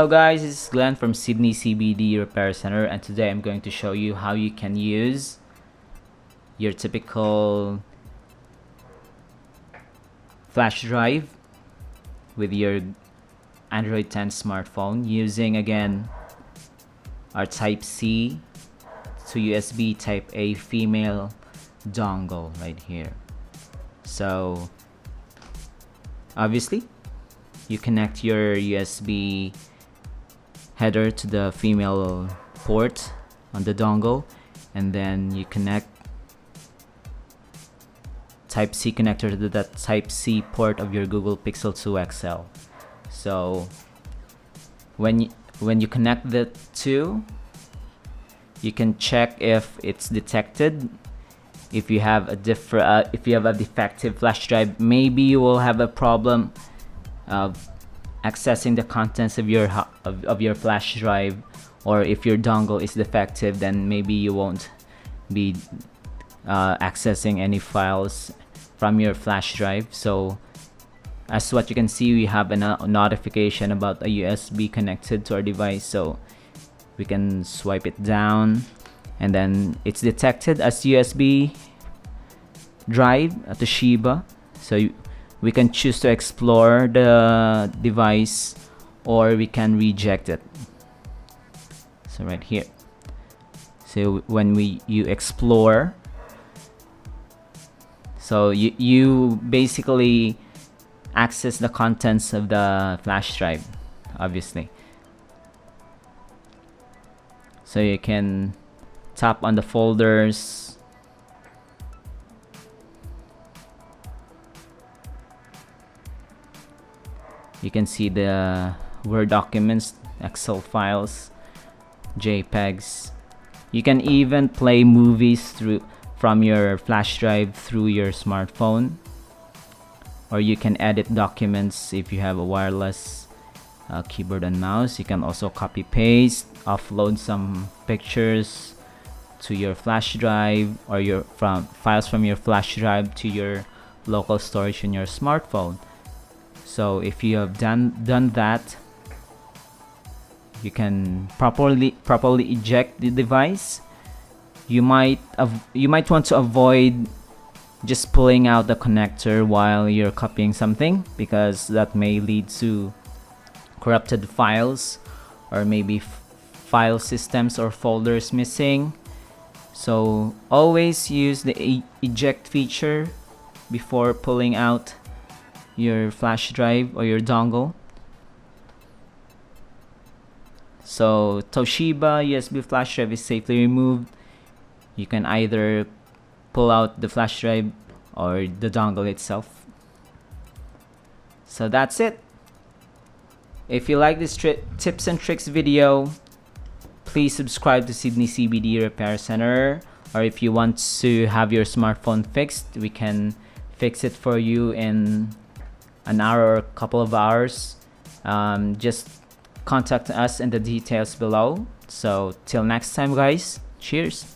Hello guys, this is Glenn from Sydney CBD Repair Center, and today I'm going to show you how you can use your typical flash drive with your Android 10 smartphone using again our Type-C to USB Type-A female dongle right here. So obviously you connect your USB header to the female port on the dongle, and then you connect Type-C connector to that Type-C port of your Google Pixel 2 XL. So when you connect the two, you can check if it's detected. If you have a defective flash drive, maybe you will have a problem of accessing the contents of your flash drive, or if your dongle is defective, then maybe you won't be accessing any files from your flash drive. So as what you can see, we have a notification about a USB connected to our device, so we can swipe it down and then it's detected as USB drive at Toshiba. So we can choose to explore the device or we can reject it. So right here, so when you explore, so you basically access the contents of the flash drive, obviously. So you can tap on the folders, you can see the Word documents, Excel files, JPEGs. You can even play movies from your flash drive through your smartphone, or you can edit documents if you have a wireless keyboard and mouse. You can also copy paste, upload some pictures to your flash drive, or files from your flash drive to your local storage in your smartphone. So if you have done that, you can properly eject the device. You might want to avoid just pulling out the connector while you're copying something, because that may lead to corrupted files, or maybe file systems or folders missing. So always use the eject feature before pulling out your flash drive or your dongle. So Toshiba USB flash drive is safely removed. You can either pull out the flash drive or the dongle itself. So that's it. If you like this tips and tricks video, please subscribe to Sydney CBD Repair Center. Or if you want to have your smartphone fixed, we can fix it for you in an hour or a couple of hours. Just contact us in the details below. So till next time guys, cheers.